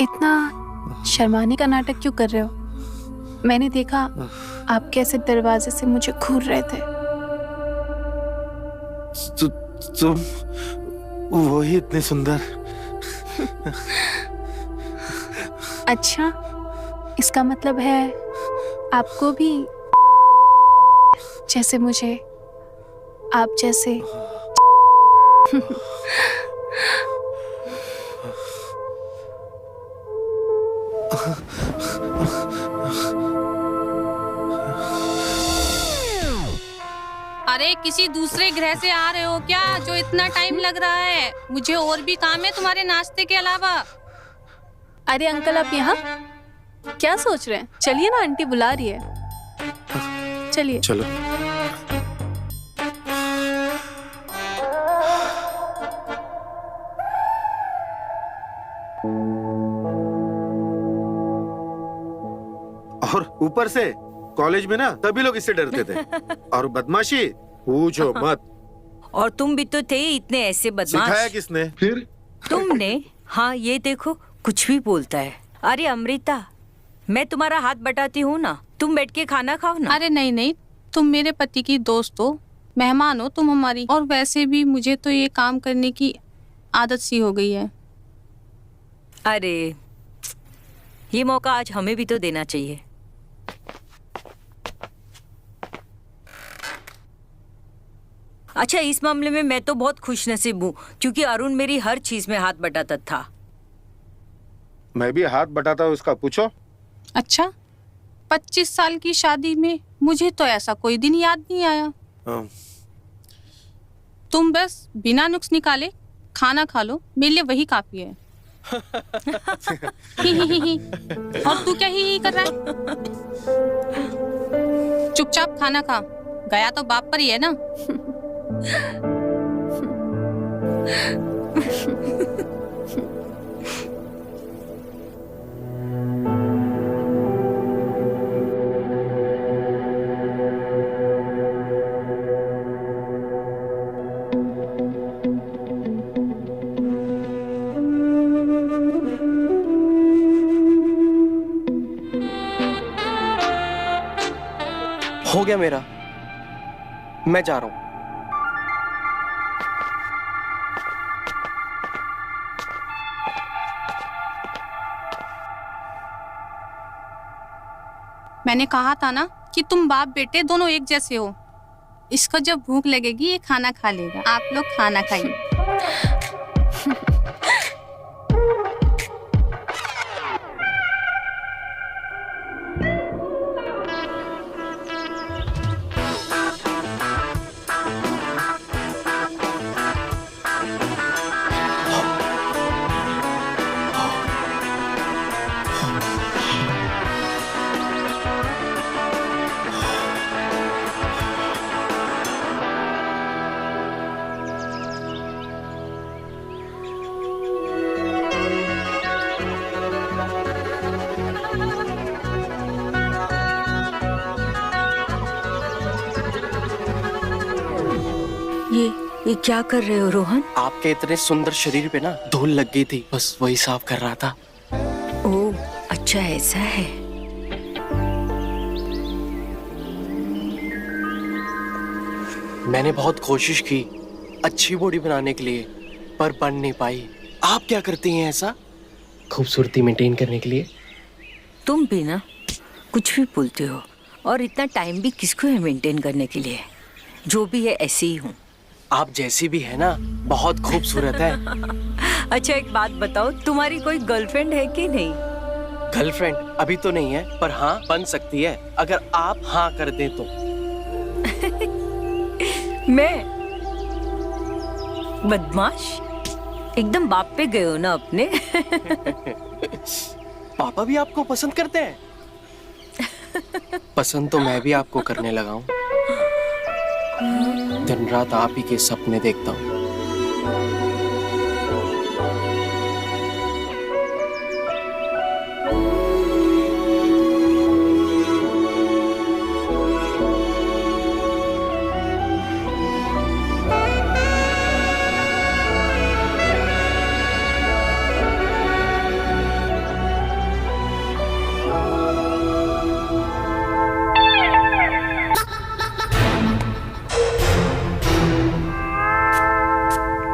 इतना शर्माने का नाटक क्यों कर रहे हो? मैंने देखा आप कैसे दरवाजे से मुझे घूर रहे थे। तुम वही इतने सुंदर। अच्छा, इसका मतलब है आपको भी जैसे मुझे आप जैसे अरे किसी दूसरे ग्रह से आ रहे हो क्या जो इतना टाइम लग रहा है? मुझे और भी काम है तुम्हारे नाश्ते के अलावा। अरे अंकल, आप यहाँ क्या सोच रहे हैं? चलिए ना, आंटी बुला रही है। चलिए चलो। और ऊपर से कॉलेज में ना सभी लोग इससे डरते थे। और बदमाशी पूछो मत। और तुम भी तो थे इतने ऐसे बदमाश। सिखाया किसने? फिर तुमने। हाँ ये देखो, कुछ भी बोलता है। अरे अमृता, मैं तुम्हारा हाथ बटाती हूँ ना, तुम बैठ के खाना खाओ ना। अरे नहीं नहीं, तुम मेरे पति की दोस्त हो, मेहमान हो तुम हमारी। और वैसे भी मुझे तो ये काम करने की आदत सी हो गई है। अरे ये मौका आज हमें भी तो देना चाहिए। अच्छा, इस मामले में मैं तो बहुत खुशनसीब हूँ क्योंकि अरुण मेरी हर चीज में हाथ बटाता था। मैं भी हाथ बटाता हूँ उसका, पूछो। अच्छा, 25 साल की शादी में मुझे तो ऐसा कोई दिन याद नहीं आया। तुम बस बिना नुक्स निकाले खाना खा लो, मेरे लिए वही काफी है। ही। और तू क्या ही कर रहा है? चुपचाप खाना खा, गया तो बाप पर ही है ना। हो गया मेरा, मैं जा रहा हूं। मैंने कहा था ना कि तुम बाप बेटे दोनों एक जैसे हो। इसको जब भूख लगेगी ये खाना खा लेगा। आप लोग खाना खाइए। ये क्या कर रहे हो रोहन? आपके इतने सुंदर शरीर पे ना धूल लग गई थी, बस वही साफ कर रहा था। ओह अच्छा, ऐसा है। मैंने बहुत कोशिश की अच्छी बॉडी बनाने के लिए, पर बन नहीं पाई। आप क्या करती हैं ऐसा खूबसूरती मेंटेन करने के लिए? तुम भी ना कुछ भी बोलते हो, और इतना टाइम भी किसको है मेंटेन करने के लिए? जो भी है ऐसे ही हूँ। आप जैसी भी है ना, बहुत खूबसूरत है। अच्छा एक बात बताओ, तुम्हारी कोई गर्लफ्रेंड है कि नहीं? गर्लफ्रेंड अभी तो नहीं है, पर हाँ बन सकती है अगर आप हाँ कर दें तो। मैं बदमाश, एकदम बाप पे गए हो ना अपने। पापा भी आपको पसंद करते हैं? पसंद तो मैं भी आपको करने लगा हूँ। दिन रात आप ही के सपने देखता हूँ।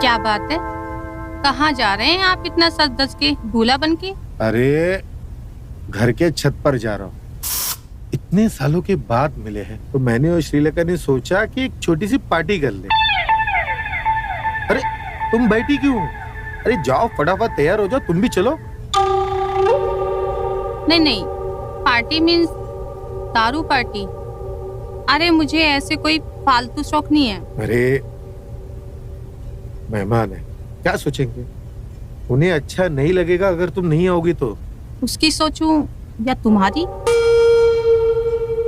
क्या बात है, कहाँ जा रहे हैं आप इतना सज धज के, दूल्हा बन के? अरे घर के छत पर जा रहा हूँ। इतने सालों के बाद मिले हैं तो मैंने और श्रीलेखा ने सोचा कि एक छोटी सी पार्टी कर ले। अरे तुम बैठी क्यों? अरे जाओ फटाफट तैयार हो जाओ, तुम भी चलो। नहीं नहीं, पार्टी मीन्स दारू पार्टी। अरे मुझे ऐसे कोई फालतू शौक नहीं है। अरे मेहमान है, क्या सोचेंगे? उन्हें अच्छा नहीं लगेगा अगर तुम नहीं आओगी तो। उसकी सोचूं या तुम्हारी?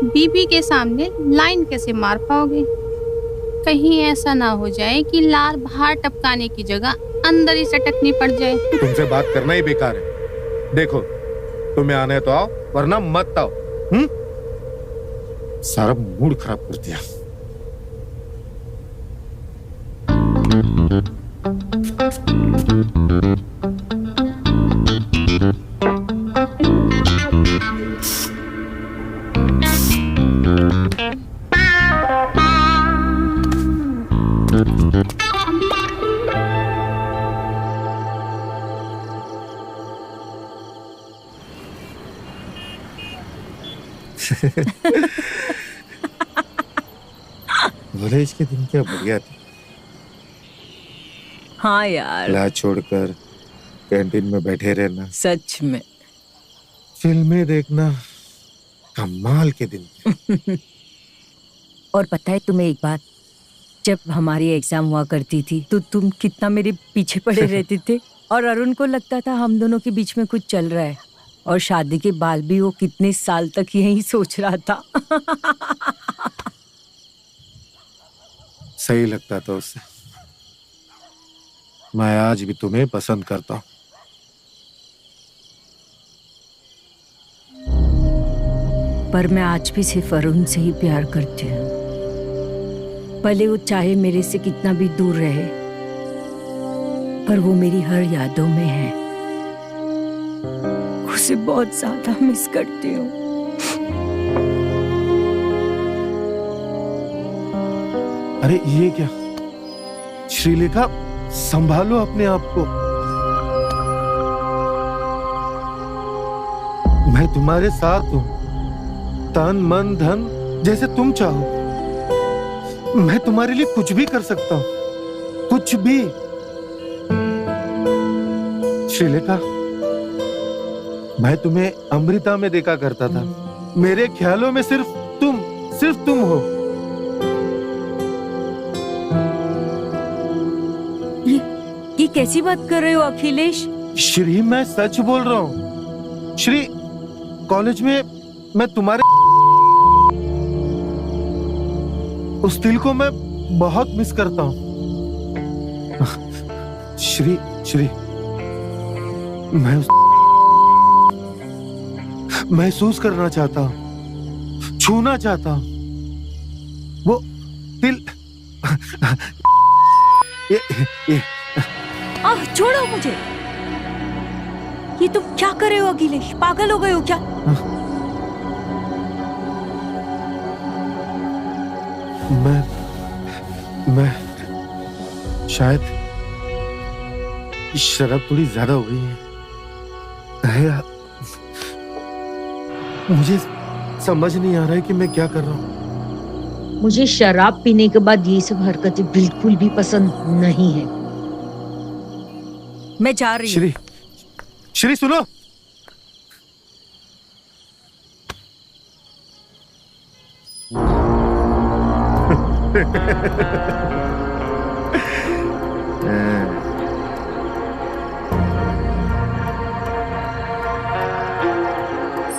बीबी के सामने लाइन कैसे मार पाओगे? कहीं ऐसा ना हो जाए कि लार बाहर टपकाने की जगह अंदर ही सटकनी पड़ जाए। तुमसे बात करना ही बेकार है। देखो तुम्हें आना है तो आओ, वरना मत आओ। सारा मूड खराब कर दिया। कॉलेज के दिन क्या बढ़िया थे। हाँ यार, क्लास छोड़कर कैंटीन में बैठे रहना, सच में। फिल्में देखना, कमाल के दिन। और पता है तुम्हें एक बात, जब हमारी एग्जाम हुआ करती थी तो तुम कितना मेरे पीछे पड़े रहते थे और अरुण को लगता था हम दोनों के बीच में कुछ चल रहा है। और शादी के बाद भी वो कितने साल तक यही सोच रहा था। सही लगता था उससे। मैं आज भी तुम्हें पसंद करता हूँ। पर मैं आज भी सिर्फ अरुण से ही प्यार करती हूँ, भले वो चाहे मेरे से कितना भी दूर रहे, पर वो मेरी हर यादों में है। उसे बहुत ज्यादा मिस करती हूँ। अरे ये क्या श्रीलेखा, संभालो अपने आप को। मैं तुम्हारे साथ हूं, तन मन धन जैसे तुम चाहो। मैं तुम्हारे लिए कुछ भी कर सकता हूं, कुछ भी। श्रीलेखा, मैं तुम्हें अमृता में देखा करता था। मेरे ख्यालों में सिर्फ तुम हो। ये कैसी बात कर रहे हो अखिलेश? श्री, मैं सच बोल रहा हूँ। श्री, कॉलेज में मैं तुम्हारे उस दिल को मैं बहुत मिस करता हूँ। श्री, मैं महसूस करना चाहता हूँ, छूना चाहता हूँ वो दिल। ये छोड़ो मुझे। ये तुम क्या कर रहे हो अखिलेश? पागल हो गए हो क्या? मैं शायद शराब थोड़ी ज्यादा हो गई है। मुझे समझ नहीं आ रहा है कि मैं क्या कर रहा हूँ। मुझे शराब पीने के बाद ये सब हरकतें बिल्कुल भी पसंद नहीं है। मैं जा रही हूँ। श्री सुनो।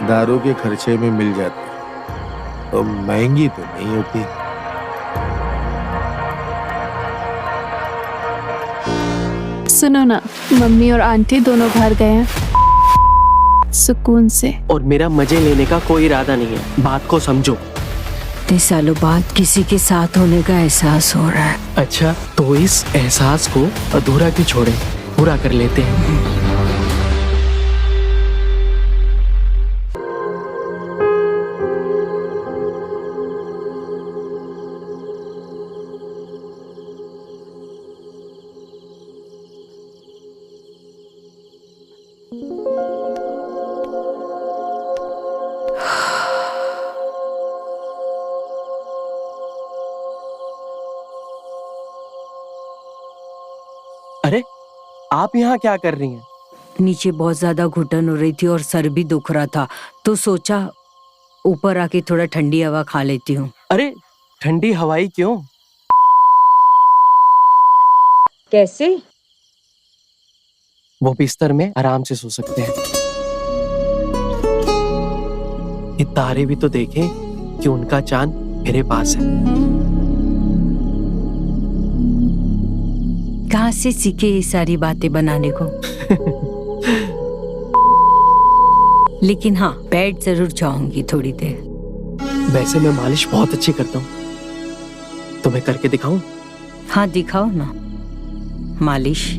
दारू के खर्चे में मिल जाती तो महंगी तो नहीं होती। सुनो ना, मम्मी और आंटी दोनों घर गए हैं सुकून से। और मेरा मजे लेने का कोई इरादा नहीं है, बात को समझो। इतने सालों बाद किसी के साथ होने का एहसास हो रहा है। अच्छा, तो इस एहसास को अधूरा क्यों छोड़े, पूरा कर लेते हैं। आप यहाँ क्या कर रही हैं? नीचे बहुत ज्यादा घुटन हो रही थी और सर भी दुख रहा था, तो सोचा ऊपर आके थोड़ा ठंडी हवा खा लेती हूँ। अरे ठंडी हवाई क्यों? कैसे? वो बिस्तर में आराम से सो सकते हैं। ये तारे भी तो देखें कि उनका चांद मेरे पास है। कहाँ से सीखे ये सारी बातें बनाने को? लेकिन हाँ, बैठ जरूर जाऊंगी थोड़ी देर। वैसे मैं मालिश बहुत अच्छी करता हूँ, तुम्हें करके दिखाऊं? हाँ दिखाओ ना मालिश।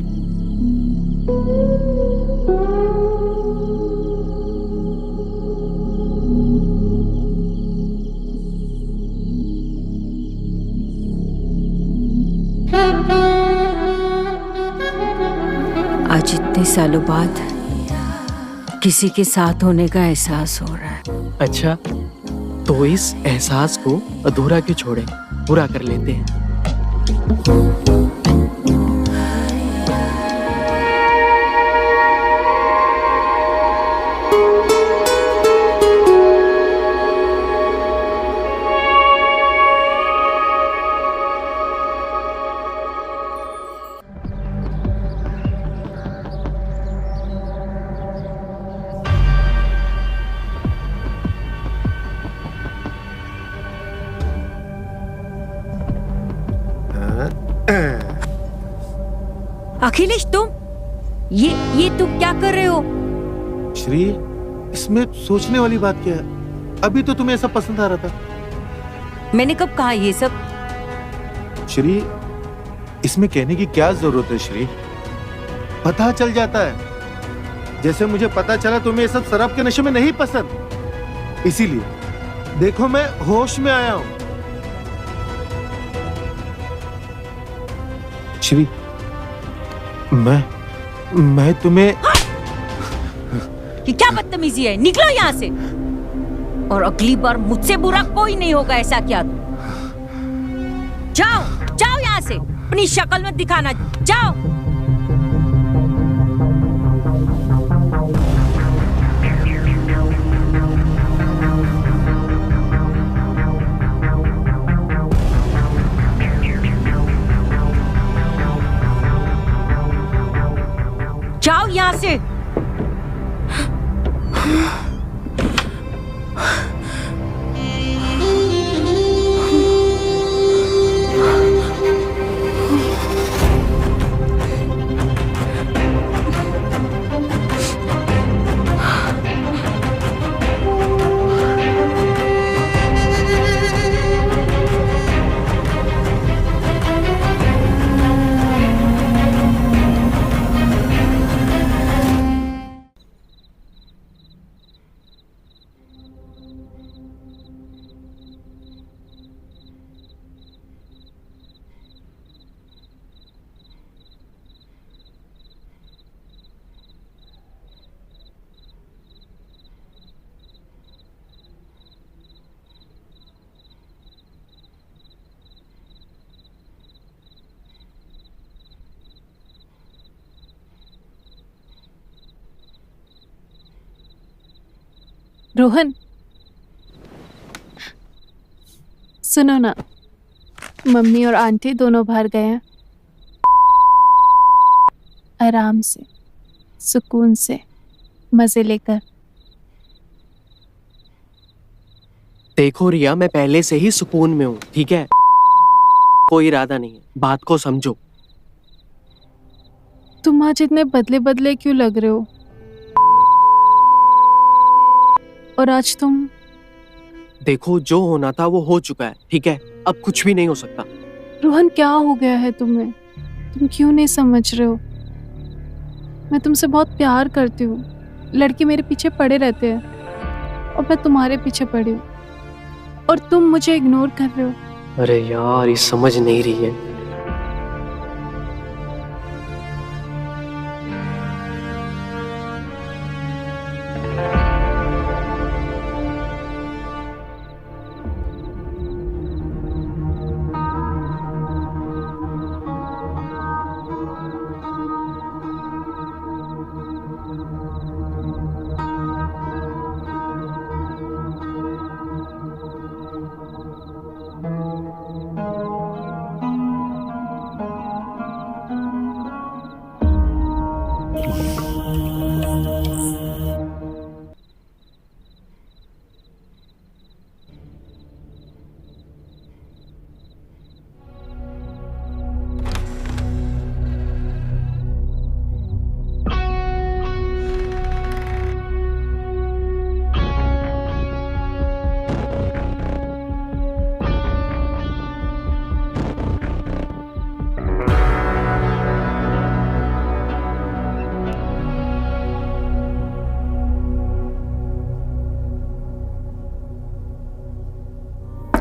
आज इतने सालों बाद किसी के साथ होने का एहसास हो रहा है। अच्छा, तो इस एहसास को अधूरा क्यों छोड़ें, पूरा कर लेते हैं। अखिलेश तुम ये तुम क्या कर रहे हो? श्री, इसमें सोचने वाली बात क्या है? अभी तो तुम्हें ऐसा पसंद आ रहा था। मैंने कब कहा ये सब? श्री, इसमें कहने की क्या जरूरत है श्री? पता चल जाता है। जैसे मुझे पता चला तुम्हें ये सब शराब के नशे में नहीं पसंद, इसीलिए देखो मैं होश में आया हूं। श्री, मैं तुम्हें ये क्या बदतमीजी है? निकलो यहाँ से, और अगली बार मुझसे बुरा कोई नहीं होगा ऐसा क्या? जाओ जाओ यहाँ से, अपनी शक्ल मत दिखाना, जाओ। जाओ यहाँ से। रोहन, सुनो ना, मम्मी और आंटी दोनों बाहर गए हैं। आराम से, सुकून से, मजे लेकर। देखो रिया, मैं पहले से ही सुकून में हूँ, ठीक है? कोई इरादा नहीं है, बात को समझो। तुम आज इतने बदले बदले क्यों लग रहे हो? और आज तुम... देखो, जो होना था वो हो चुका है, ठीक है? अब कुछ भी नहीं हो सकता। रोहन, क्या हो गया है तुम्हें? तुम क्यों नहीं समझ रहे हो? मैं तुमसे बहुत प्यार करती हूँ। लड़के मेरे पीछे पड़े रहते हैं और मैं तुम्हारे पीछे पड़ी हूँ, और तुम मुझे इग्नोर कर रहे हो। अरे यार, ये समझ नहीं रही है।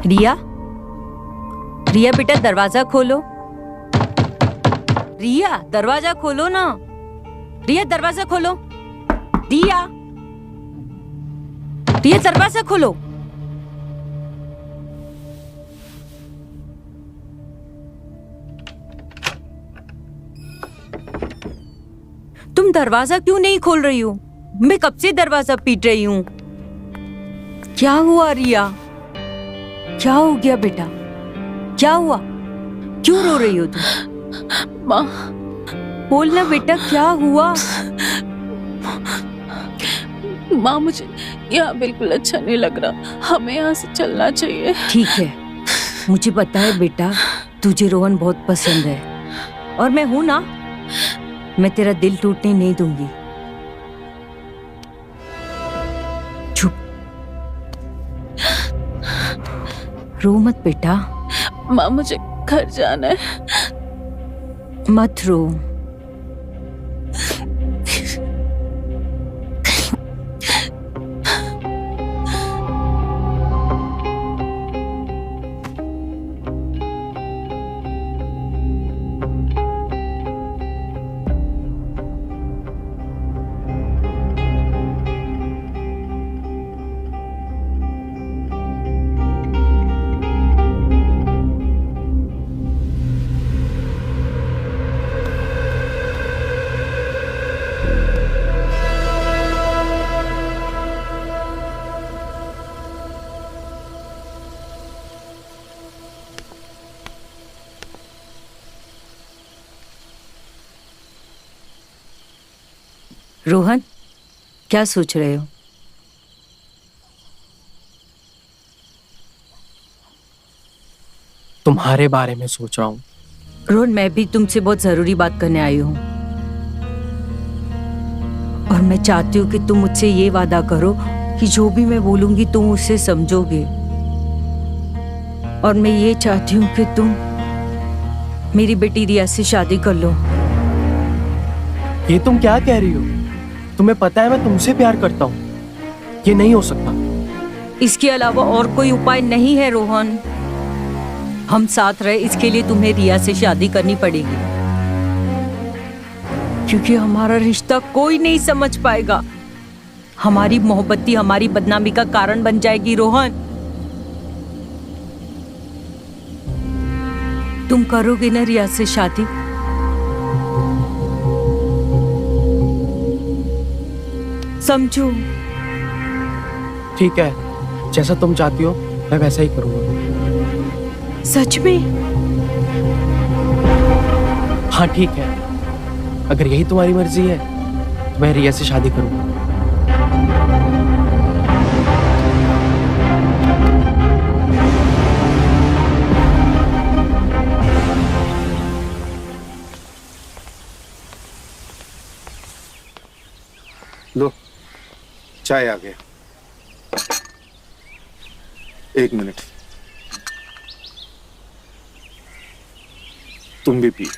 रिया, रिया बेटा दरवाजा खोलो। रिया दरवाजा खोलो ना। रिया दरवाजा खोलो। रिया, रिया दरवाजा खोलो। तुम दरवाजा क्यों नहीं खोल रही हो? मैं कब से दरवाजा पीट रही हूँ। क्या हुआ रिया? क्या हो गया बेटा? क्या हुआ? क्यों रो रही हो तुम? माँ, बोलना बेटा, क्या हुआ? माँ मुझे यहाँ बिल्कुल अच्छा नहीं लग रहा, हमें यहाँ से चलना चाहिए। ठीक है, मुझे पता है बेटा, तुझे रोहन बहुत पसंद है और मैं हूं ना, मैं तेरा दिल टूटने नहीं दूंगी। चुप, रो मत बेटा। माँ मुझे घर जाना है। मत रो। रोहन, क्या सोच रहे हो? तुम्हारे बारे में सोच रहा हूँ। रोहन, मैं भी तुमसे बहुत जरूरी बात करने आई हूँ और मैं चाहती हूँ कि तुम मुझसे ये वादा करो कि जो भी मैं बोलूंगी तुम उसे समझोगे। और मैं ये चाहती हूँ कि तुम मेरी बेटी रिया से शादी कर लो। ये तुम क्या कह रही हो? तुम्हें पता है मैं तुमसे प्यार करता हूँ। ये नहीं हो सकता। इसके अलावा और कोई उपाय नहीं है रोहन। हम साथ रहे इसके लिए तुम्हें रिया से शादी करनी पड़ेगी, क्योंकि हमारा रिश्ता कोई नहीं समझ पाएगा। हमारी मोहब्बती हमारी बदनामी का कारण बन जाएगी रोहन। तुम करोगे ना रिया से शादी? समझो। ठीक है, जैसा तुम चाहती हो मैं वैसा ही करूँगा। सच में? हाँ ठीक है, अगर यही तुम्हारी मर्जी है तो मैं रिया से शादी करूँगा। लो, चाय आ गया। एक मिनट, तुम भी पियो।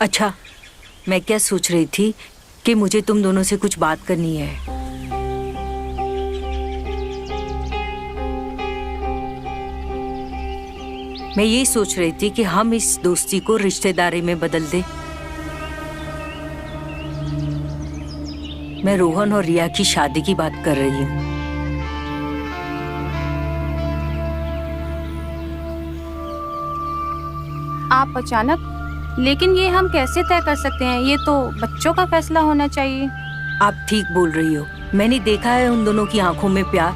अच्छा, मैं क्या सोच रही थी कि मुझे तुम दोनों से कुछ बात करनी है। मैं ये सोच रही थी कि हम इस दोस्ती को रिश्तेदारी में बदल दें। मैं रोहन और रिया की शादी की बात कर रही हूँ। आप अचानक? लेकिन ये हम कैसे तय कर सकते हैं? ये तो बच्चों का फैसला होना चाहिए। आप ठीक बोल रही हो। मैंने देखा है उन दोनों की आंखों में प्यार,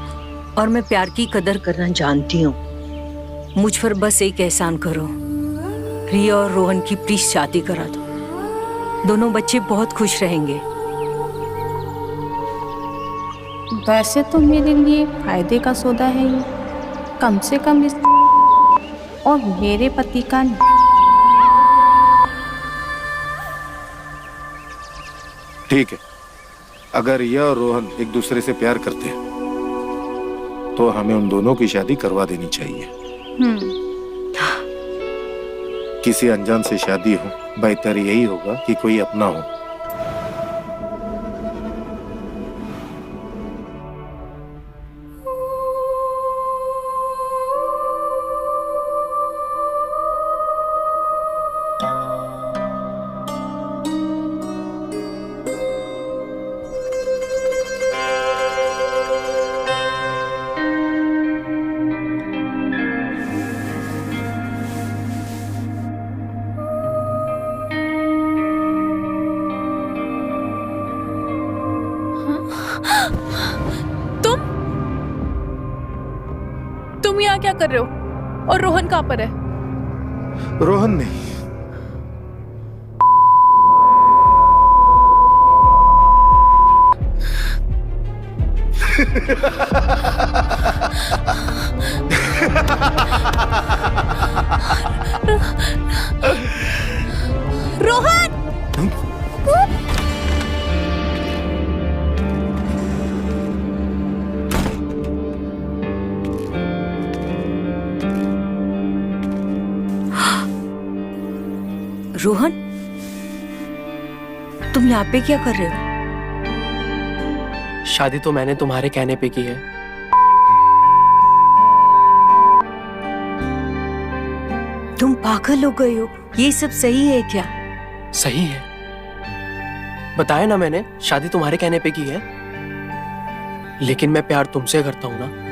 और मैं प्यार की कदर करना जानती हूँ। मुझ पर बस एक एहसान करो, रिया और रोहन की प्लीज शादी करा दो। दोनों बच्चे बहुत खुश रहेंगे। वैसे तो मेरे लिए फायदे का सौदा है ये, कम से कम इस और मेरे पति का नहीं। ठीक है, अगर यह और रोहन एक दूसरे से प्यार करते हैं तो हमें उन दोनों की शादी करवा देनी चाहिए। किसी अनजान से शादी हो, बेहतर यही होगा कि कोई अपना हो। यहाँ क्या कर रहे हो? और रोहन कहाँ पर है? रोहन नहीं, रोहन! रोहन, तुम यहाँ पे क्या कर रहे हो? शादी तो मैंने तुम्हारे कहने पे की है। तुम पागल हो गए हो? ये सब सही है क्या? सही है, बताया ना मैंने, शादी तुम्हारे कहने पे की है। लेकिन मैं प्यार तुमसे करता हूं ना।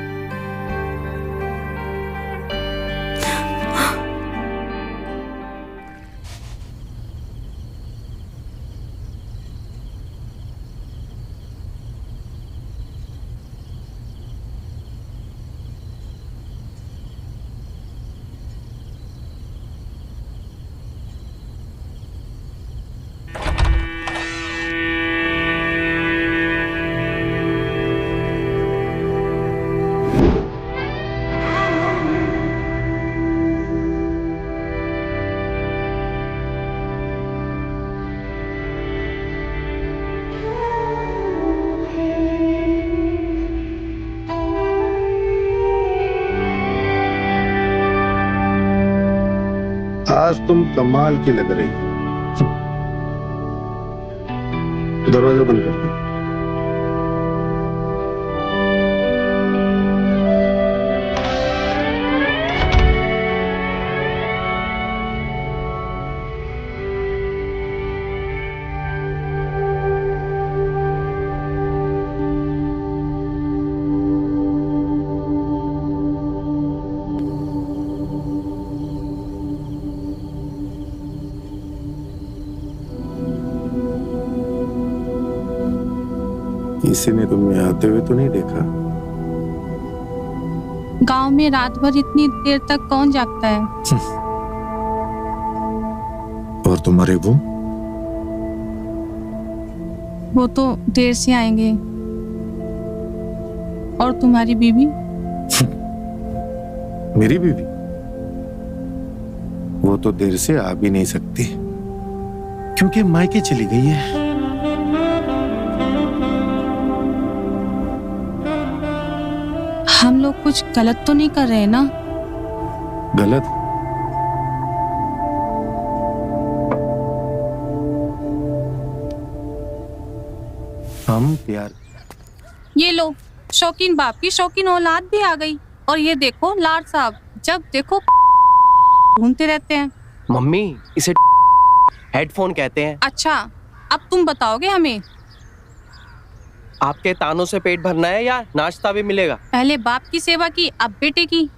आज तुम कमाल की लग रही। दरवाजा बंद कर दो। किसी ने तुम्हें आते हुए तो नहीं देखा? गांव में रात भर इतनी देर तक कौन जागता है? और तुम्हारे वो तो देर से आएंगे। और तुम्हारी बीवी? मेरी बीवी? वो तो देर से आ भी नहीं सकती, क्योंकि मायके चली गई है। हम लोग कुछ गलत तो नहीं कर रहे ना? गलत? हम प्यार। ये लो, शौकीन बाप की शौकीन औलाद भी आ गई। और ये देखो लाड साहब, जब देखो ढूंढते रहते हैं। मम्मी, इसे हेडफोन कहते हैं। अच्छा, अब तुम बताओगे हमें? आपके तानों से पेट भरना है या नाश्ता भी मिलेगा? पहले बाप की सेवा की, अब बेटे की।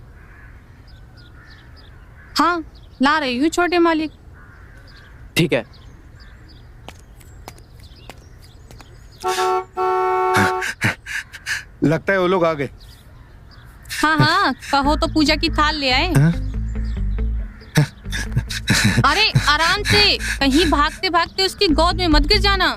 हाँ, ला रही हूँ छोटे मालिक। ठीक है। लगता है वो लोग आ गए। हाँ हाँ, कहो तो पूजा की थाल ले आए। अरे आराम से, कहीं भागते भागते उसकी गोद में मत गिर जाना।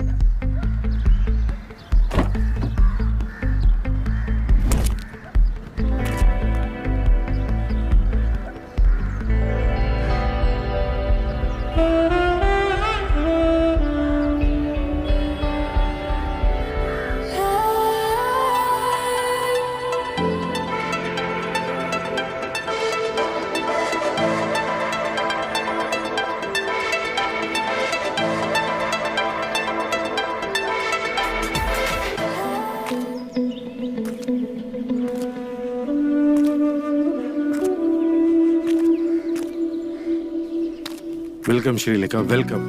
Welcome Shrilekha, welcome.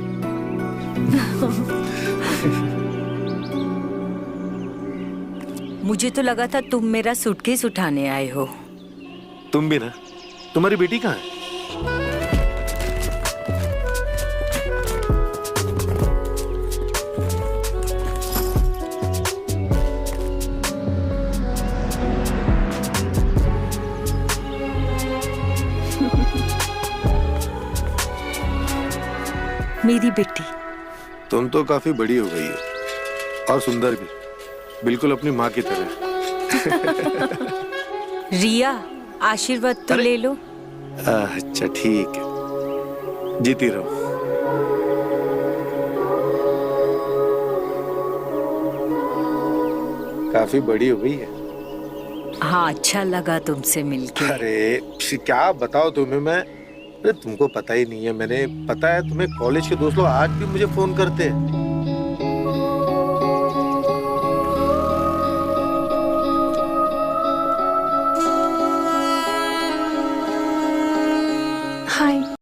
मुझे तो लगा था तुम मेरा सूटकेस उठाने आए हो। तुम भी ना। तुम्हारी बेटी कहाँ है? मेरी बेटी। तुम तो काफी बड़ी हो गई हो और सुंदर भी, बिल्कुल अपनी माँ की तरह। रिया, आशीर्वाद तो ले लो। अच्छा ठीक है, जीती रहो। काफी बड़ी हो गई है। हाँ, अच्छा लगा तुमसे मिलके। अरे क्या बताओ तुम्हें मैं, अरे तुमको पता ही नहीं है, मैंने पता है तुम्हें कॉलेज के दोस्त लोग आज भी मुझे फोन करते हैं